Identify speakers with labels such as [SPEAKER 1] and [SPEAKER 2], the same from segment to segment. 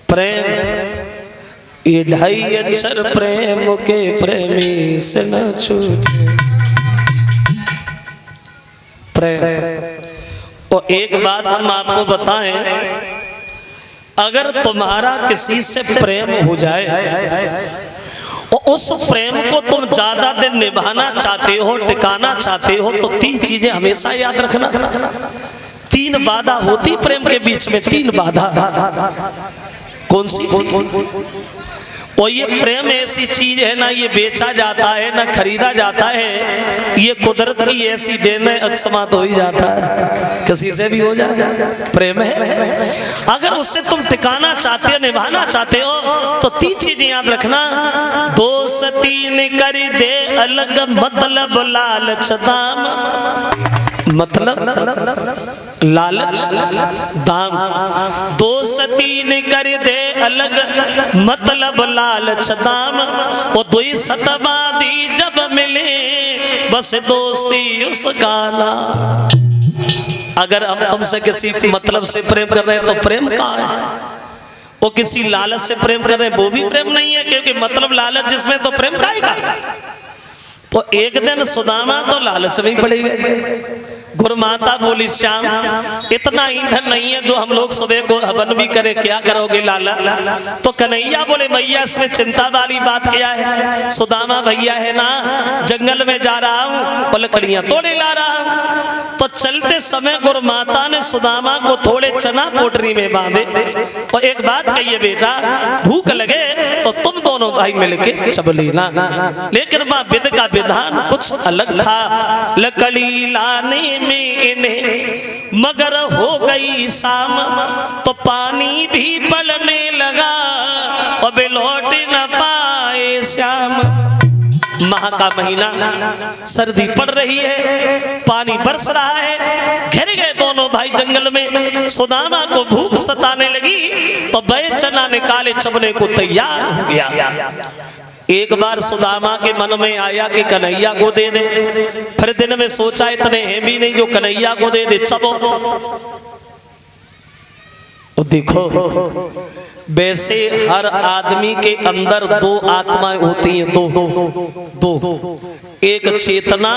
[SPEAKER 1] प्रेम ये 2.5 अक्षर प्रेम के प्रेमी से न छूटे। प्रेम। और एक बात हम आपको बताएं, अगर तुम्हारा किसी से प्रेम हो जाए और उस प्रेम को तुम ज्यादा दिन निभाना चाहते हो, टिकाना चाहते हो, तो 3 चीजें हमेशा याद रखना। 3 बाधा होती प्रेम के बीच में, 3 बाधा। कौन सी? और ये प्रेम ऐसी चीज है ना, ये बेचा जाता है ना खरीदा जाता है, ये कुदरत की ऐसी देन है, अकस्मात हो ही जाता है, किसी से भी हो जाता है। प्रेम है, अगर उससे तुम टिकाना चाहते हो, निभाना चाहते हो, तो 3 चीजें याद रखना। 2-3 कर दे अलग, मतलब लालच दाम, मतलब लालच दाम। 2-3 कर दे अलग, मतलब लालच दाम। वो 2 सतबादी जब मिले, बस दोस्ती उसका नाम। अगर हम तुमसे किसी मतलब से प्रेम कर रहे हैं तो प्रेम कहाँ है? वो किसी लालच से प्रेम कर रहे हैं, वो भी प्रेम नहीं है, क्योंकि मतलब लालच जिसमें, तो प्रेम काहे का? तो एक दिन सुदामा तो लालच में ही पड़ गए। गुरुमाता बोली, श्याम इतना ईंधन नहीं है जो हम लोग सुबह को हवन भी करें, क्या करोगे लाला? तो कन्हैया बोले, मैया इसमें चिंता वाली बात क्या है? सुदामा भैया है ना, जंगल में जा रहा हूँ और लकड़ियां तोड़े ला रहा हूँ। तो चलते समय गुरुमाता ने सुदामा को थोड़े चना पोटरी में बांधे और एक बात कहिए, बेटा भूख लगे तो तुम दोनों भाई मिलके चब लेना। लेकिन माँ विद का विधान कुछ अलग था। लकड़ी लाने में इन्हें मगर हो गई शाम, तो पानी भी पलने लगा और लौट न पाए श्याम। माह का महीना, सर्दी पड़ रही है, पानी बरस रहा है, घिर गए दोनों भाई जंगल में। सुदामा को भूख सताने लगी तो बे चना निकाले चबने को तैयार हो गया। एक बार सुदामा के मन में आया कि कन्हैया को दे दे, फिर दिन में सोचा इतने हैं भी नहीं जो कन्हैया को दे दे, चबो। तो देखो, वैसे हर आदमी के अंदर 2 आत्माएं होती हैं, दो, एक चेतना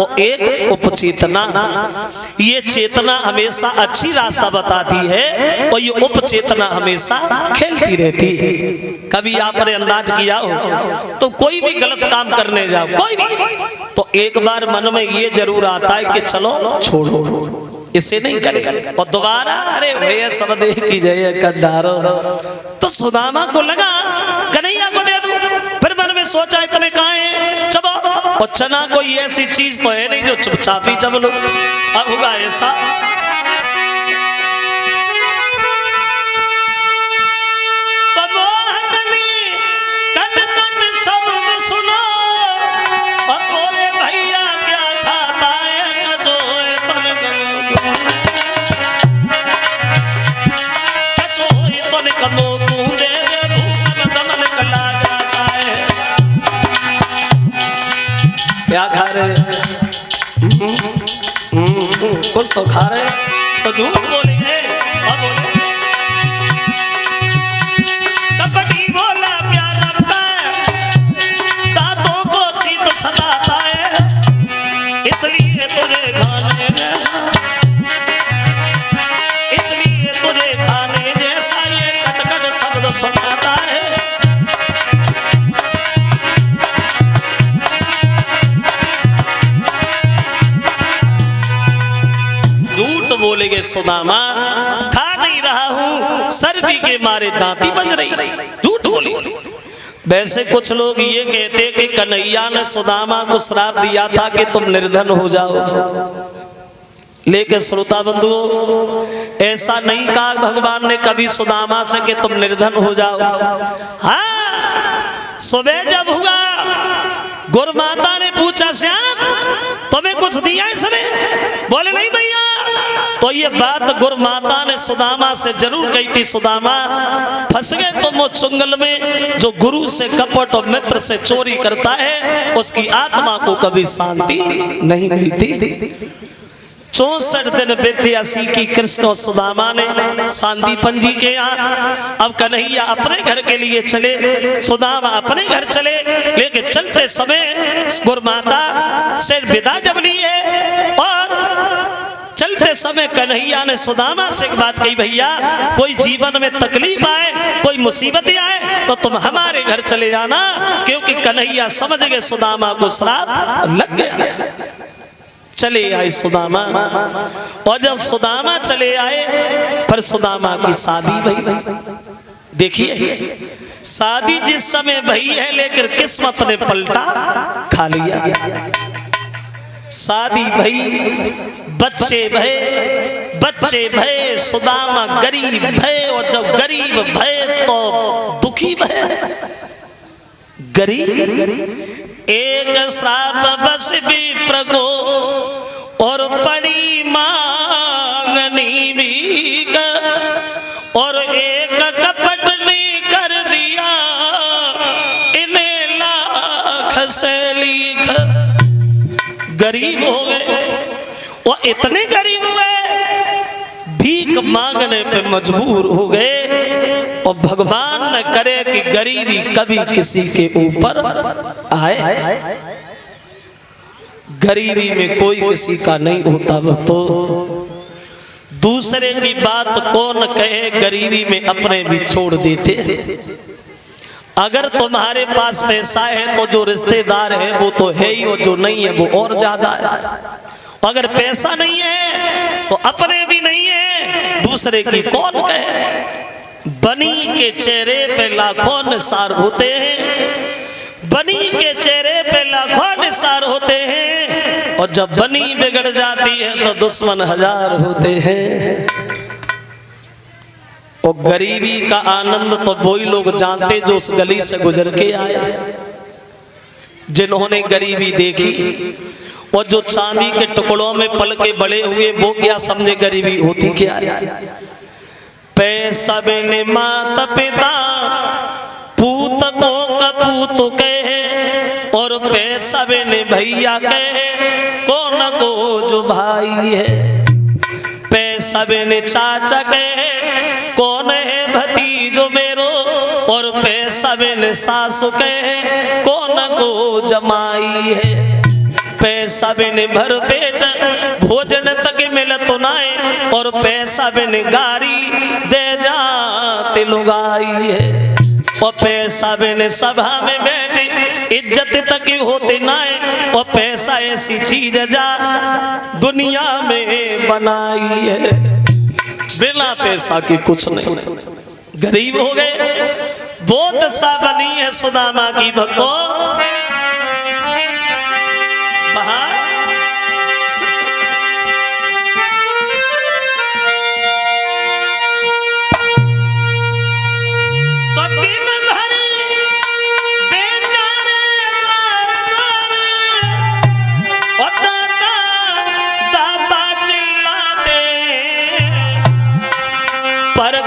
[SPEAKER 1] और एक उपचेतना। ये चेतना हमेशा अच्छी रास्ता बताती है और ये उपचेतना हमेशा खेलती रहती है। कभी आपने अंदाज किया हो तो कोई भी गलत काम करने जाओ, कोई भी, तो एक बार मन में ये जरूर आता है कि चलो छोड़ो, इसे नहीं करे, और दोबारा अरे भैया सब देख की जय कर डारो। तो सुदामा को लगा कन्हैया को दे दूं, फिर मन में सोचा इतने कहाँ हैं, चबो। और चना कोई ऐसी चीज तो है नहीं जो चुपचाप ही चब लो। अब होगा ऐसा, क्या खा रहे? कुछ तो खा रहे, तो झूठ बोलेंगे। कपटी बोला प्यार रखता है, दांतों को शीत सताता है, इसलिए तुझे खाने जैसा, इसलिए तुझे खाने जैसा ये कटकट शब्द सुनाता है। बोलेगे सुदामा, खा नहीं रहा हूं, सर्दी के मारे दांती बज रही, झूठ बोली। वैसे कुछ लोग ये कहते कि कन्हैया ने सुदामा को श्राप दिया था कि तुम निर्धन हो जाओ, लेकिन श्रोता बंधुओं, ऐसा नहीं कहा भगवान ने कभी सुदामा से कि तुम निर्धन हो जाओ। हाँ, सुबह जब हुआ गुरुमाता ने पूछा, श्याम तुम्हें कुछ दिया इसने? बोले नहीं भैया। तो ये बात गुरुमाता ने सुदामा से जरूर कही थी, सुदामा फंस गए तुम उस चुंगल में, जो गुरु से कपट और मित्र से चोरी करता है उसकी आत्मा को कभी शांति नहीं मिलती। 64 दिन विद्या सीखी कृष्ण और सुदामा ने सांदीपन जी के यहाँ। अब कन्हैया अपने घर के लिए चले, सुदामा अपने घर चले, लेकिन चलते समय गुरुमाता से विदा जब ली है और चलते समय कन्हैया ने सुदामा से एक बात कही, भैया कोई जीवन में तकलीफ आए, कोई मुसीबतें आए तो तुम हमारे घर चले जाना, क्योंकि कन्हैया समझ गए सुदामा को श्राप लग गया। चले आए सुदामा, और जब सुदामा चले आए फिर सुदामा की शादी भई। देखिए शादी जिस समय भई है, लेकिन किस्मत ने पलटा खा लिया। शादी भई, बच्चे भय, सुदामा गरीब भय, और जब गरीब भय तो दुखी भय। गरीब एक श्राप बस विप्र को, और बड़ी मांगनी भीख, और एक कपट ने कर दिया इन्हें लाख से लिख। गरीब हो गए, वो इतने गरीब हुए भीख मांगने पे मजबूर हो गए, और भगवान न करे कि गरीबी कभी किसी के ऊपर आए। गरीबी में कोई किसी का नहीं होता भक्तों, दूसरे की बात कौन कहे, गरीबी में अपने भी छोड़ देते। अगर तुम्हारे पास पैसा है तो जो रिश्तेदार है वो तो है ही, और जो नहीं है वो और ज्यादा है। अगर पैसा नहीं है तो अपने भी नहीं है, दूसरे की कौन कहे। बनी के चेहरे पे लाखों निसार होते हैं, बनी के चेहरे पे लाखों निसार होते हैं, और जब बनी बिगड़ जाती है तो दुश्मन हजार होते हैं। और गरीबी का आनंद तो वही लोग जानते जो उस गली से गुजर के आए, जिन्होंने गरीबी देखी। और जो चांदी के टुकड़ों में पल के बड़े हुए वो क्या समझे गरीबी होती क्या है। पैसा बिन माता पिता पूत को कपूत कहे, और पैसा बिन भैया कहे कौन को जो भाई है। पैसा बिन चाचा कहे कौन है भतीजो मेरो, और पैसा बिन सासु कहे कौन को जमाई है। पैसा बिन भर पेट भोजन तक मिलत नाय, और पैसा बिन गारी दे जाते लुगाई है। और पैसा बिन सभा में बैठे इज्जत तक होते नाय, और पैसा ऐसी चीज जा दुनिया में बनाई है। बिना पैसा की कुछ नहीं, गरीब हो गए। वो दशा बनी है सुदामा की भक्तों।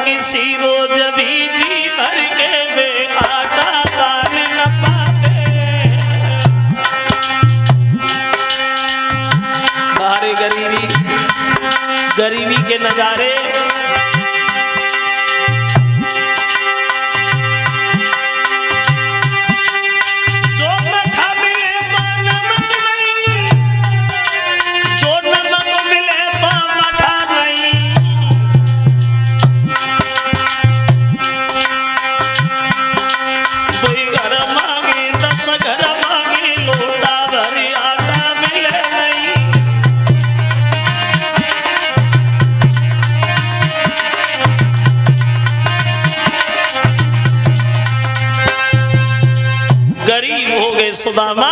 [SPEAKER 1] किसी रोज भी जी भर के वे आटा दान न पाते। बाहर गरीबी के नजारे। सुदामा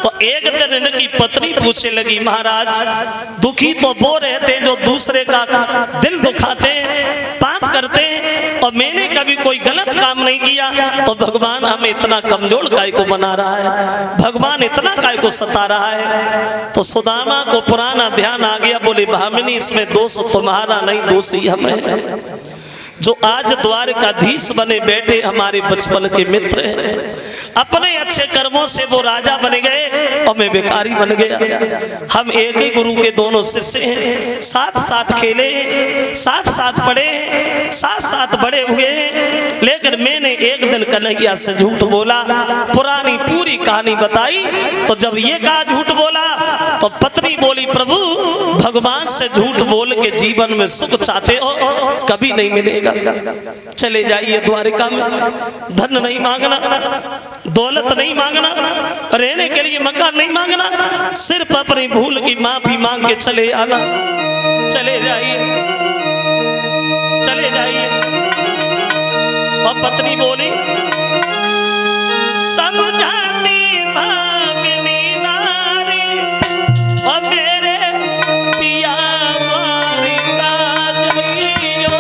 [SPEAKER 1] तो एक दिन इनकी पत्नी पूछने लगी, महाराज दुखी तो वो रहते जो दूसरे का दिल दुखाते पाप करते, और मैंने कभी कोई गलत काम नहीं किया, तो भगवान हमें इतना कमजोर काय को बना रहा है, भगवान इतना काय को सता रहा है। तो सुदामा को पुराना ध्यान आ गया, बोले भामिनी इसमें दोष तुम्हारा नहीं, दोषी हमें। जो आज द्वारकाधीश बने बैठे हमारे बचपन के मित्र हैं। अपने अच्छे कर्मों से वो राजा बन गए और मैं बेकारी बन गया। हम एक ही गुरु के दोनों शिष्य हैं, साथ साथ खेले, साथ साथ पढ़े, साथ साथ बड़े हुए। लेकिन मैंने एक दिन कन्हैया से झूठ बोला, पुरानी पूरी कहानी बताई। तो जब ये कहा झूठ बोला तो पत्नी बोली, प्रभु भगवान से झूठ बोल के जीवन में सुख चाहते हो, कभी नहीं मिलेगा। चले जाइए द्वारिका में, धन नहीं मांगना, दौलत नहीं मांगना, रहने के लिए मकान नहीं मांगना, सिर्फ अपनी भूल की माफी मांग के चले आना। चले जाइए, चले जाइए। और पत्नी बोली, समझाती भामिनी नारी और मेरे पिया द्वारिका जइयो।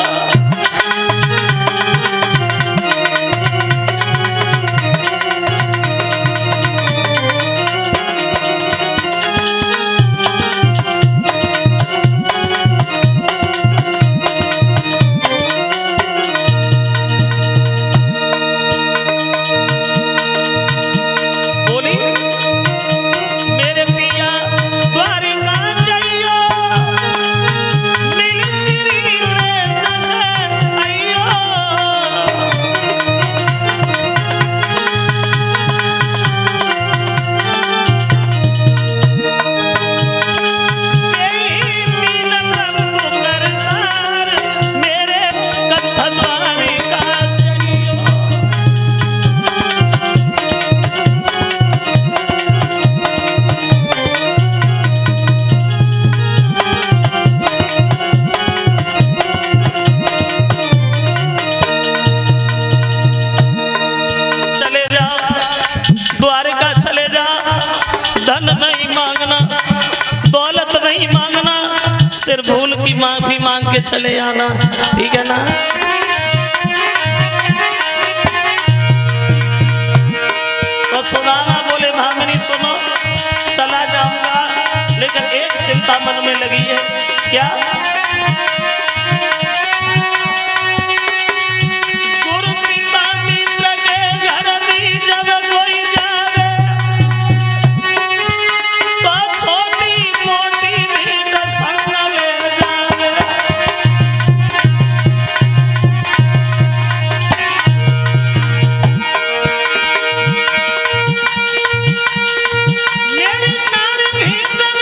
[SPEAKER 1] सिर्फ भूल की माफी मांग के चले आना, ठीक है ना। तो सुदामा बोले, भामिनी सुनो, चला जाऊंगा, लेकिन एक चिंता मन में लगी है। क्या? गुरु पिता मित्र के घर भी जब कोई जावे तो छोटी मोटी भेंट संग ले जावे। मेरी नार भीतर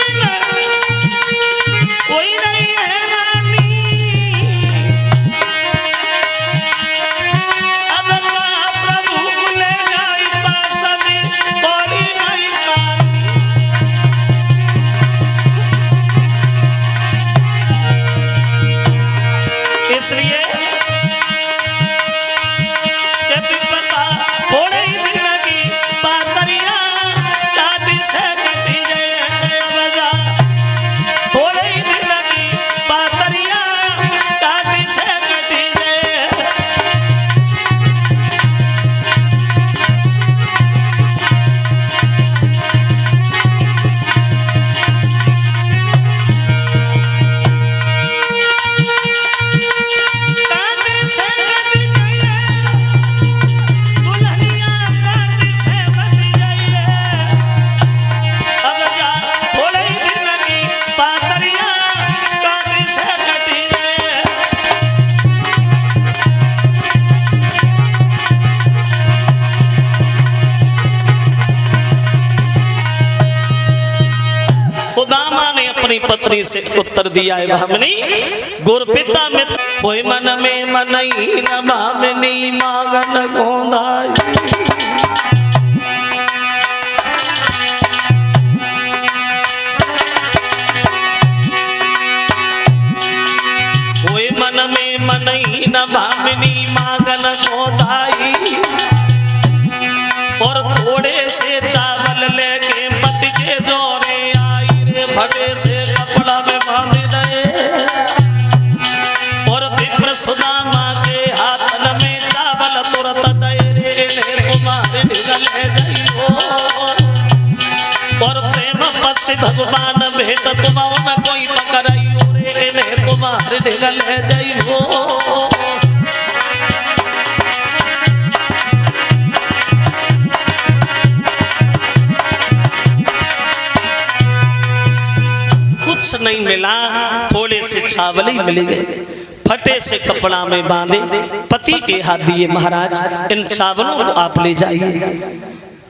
[SPEAKER 1] कोई नहीं है रानी, अब का प्रभु ले जाई पास में कोई नहीं पानी। इसलिए के विपता थोड़े ही दिन लगी, पातरिया टाटी से कटी गए बजा। थोड़े ही दिन लगी, पातरिया टाटी से कटी गए। टाटी से कटी गई, दुल्हनिया टाटी से कटी गई। अब जा थोड़े ही दिन लगी, पातरिया टाटी से कटी गई। सुदामा ने अपनी पत्नी से उत्तर दिया है, भामिनी गुरपिता मित्र कोई मन में मनई न भामिनी मांगन गोंधाई। कोई मन में मनई न भामिनी मांगन गोंधाई। और थोड़े से चावल लेके पति के जोरे आई रे, फटे से कपड़ा में बांध दे। और विप्र सुदामा के हाथन में चावल तुरत दे रे, तुम्हारे निगले जाइयो। और प्रेम पस भगवान भेंट तुम न कोई पकड़ाइयो रे, तुम्हारे निगले जाइयो। कुछ नहीं मिला, थोड़े से चावल ही मिल गए। फटे से कपड़ा में बांधे पति के हाथ दिए, महाराज इन चावलों को आप ले जाइए,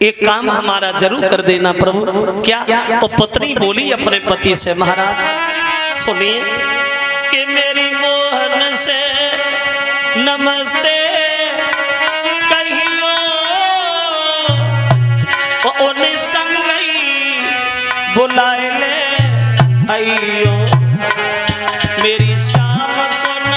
[SPEAKER 1] एक काम हमारा जरूर कर देना प्रभु। क्या? तो पत्नी बोली अपने पति से, महाराज सुनिए कि मेरी मोहन से नमस्ते कहियो, उन्हें संग बुलाए ले आइयो, मेरी शाम सुन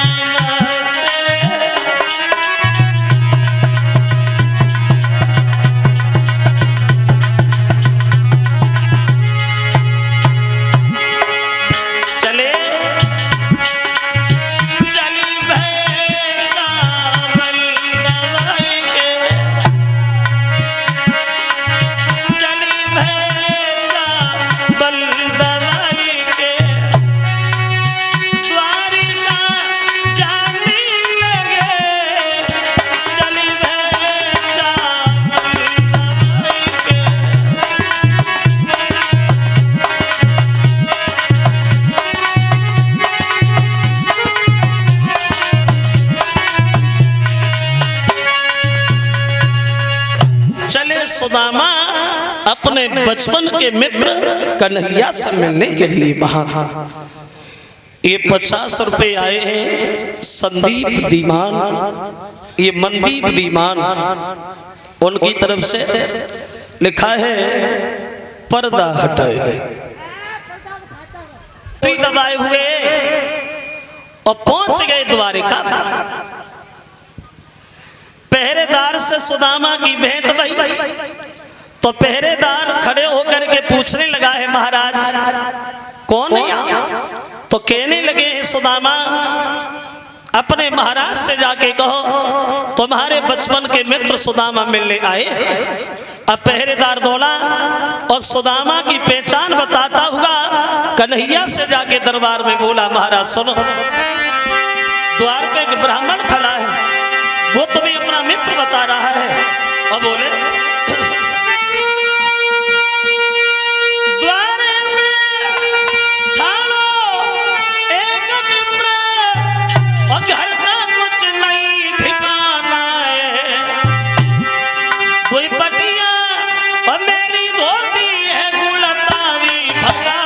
[SPEAKER 1] सुदामा अपने बचपन के मित्र कन्हैया से मिलने के लिए वहां। ये 50 रुपए आए हैं संदीप दीमान, ये मनदीप दीमान, उनकी तरफ से लिखा है पर्दा हटाए दे। दबाए हुए और पहुंच गए द्वारिका। पहरेदार से सुदामा की भेंट भई, तो पहरेदार खड़े होकर के पूछने लगा है, महाराज कौन है यहाँ? तो कहने लगे हैं सुदामा, अपने महाराज से जाके कहो तुम्हारे बचपन के मित्र सुदामा मिलने आए। अब पहरेदार दौड़ा और सुदामा की पहचान बताता हुआ कन्हैया से जाके दरबार में बोला, महाराज सुनो, द्वार पे एक ब्राह्मण खड़ा है, वो तुम्हें अपना मित्र बता रहा है। और बोले, द्वारे में ठाड़ो एक मित्र और घर का कुछ नहीं ठिकाना है, कोई पटिया और मेरी धोती है गुलतावी भरा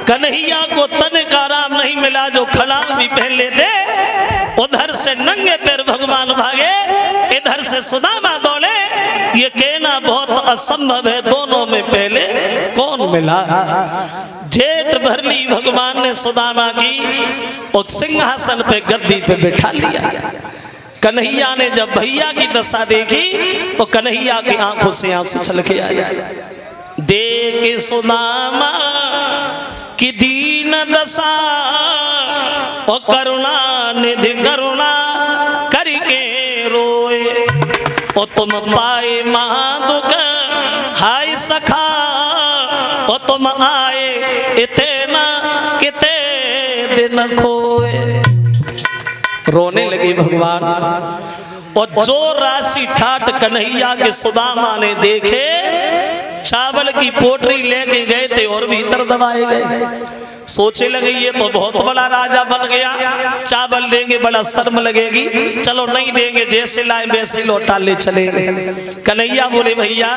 [SPEAKER 1] कन्हैया को तन का आराम नहीं मिला, जो खलांग भी पहन लेते। उधर से नंगे पैर भगवान भागे, इधर से सुदामा दौड़े। ये कहना बहुत असंभव है, दोनों में पहले कौन मिला। जेठ भर ली भगवान ने सुदामा की और सिंहासन पे गद्दी पे बिठा लिया। कन्हैया ने जब भैया की दशा देखी तो कन्हैया की आंखों से आंसू छलके आए। देख सुदामा कि दीन दशा और करुणा निधि करुणा करके रोए, और तुम पाए महादुख हाय सखा, और तुम आए इथे ना किते दिन खोए। रोने लगे भगवान। और जो राशि ठाट कन्हैया के सुदामा ने देखे, चावल की पोटरी लेके गए थे और भीतर दबाए गए। सोचे लगे ये तो बहुत बड़ा राजा बन गया, चावल देंगे बड़ा शर्म लगेगी, चलो नहीं देंगे, जैसे लाए वैसे लौटा ले चलेंगे। कन्हैया बोले, भैया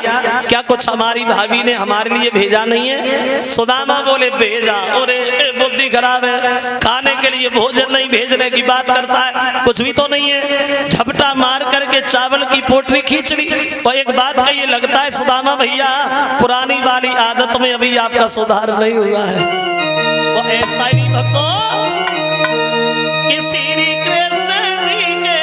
[SPEAKER 1] क्या कुछ हमारी भाभी ने हमारे लिए भेजा नहीं है? सुदामा बोले, भेजा। अरे बुद्धि खराब है, खाने के लिए भोजन नहीं भेजने की बात करता है, कुछ भी तो नहीं है। झपटा मार करके चावल की पोटली खींच ली। और एक बात का ये लगता है सुदामा भैया, पुरानी वाली आदत में अभी आपका सुधार नहीं हुआ है। वो ऐसा ही भक्तों कि श्री कृष्ण जी के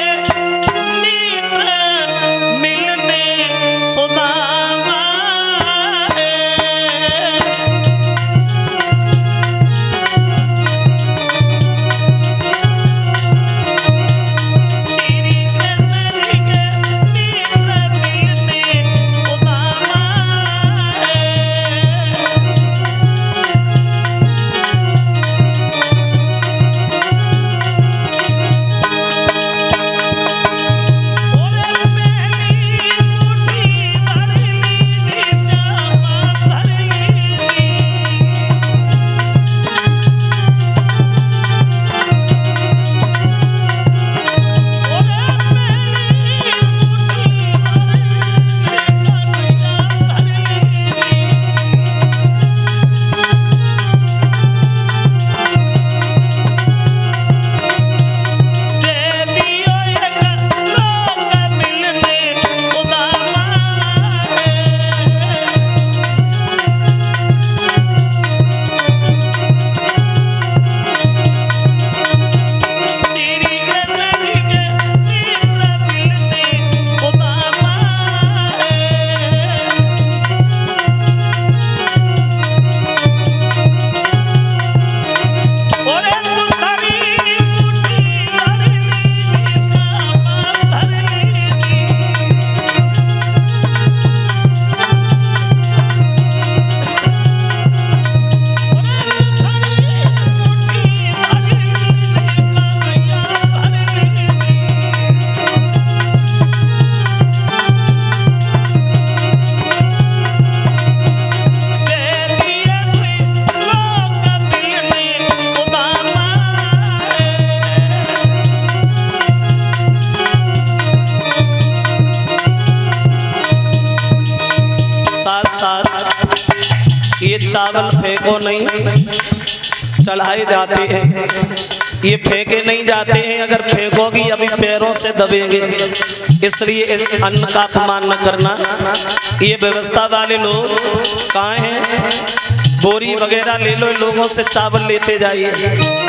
[SPEAKER 1] ये चावल फेंको नहीं, चढ़ाए जाते हैं, ये फेंके नहीं जाते हैं। अगर फेंकोगी अभी पैरों से दबेंगे, इसलिए इस अन्न का अपमान न करना। ये व्यवस्था वाले लोग कहाँ हैं? बोरी वगैरह ले लो, लोगों से चावल लेते जाइए।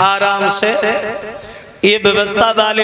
[SPEAKER 1] आराम से ये व्यवस्था वाले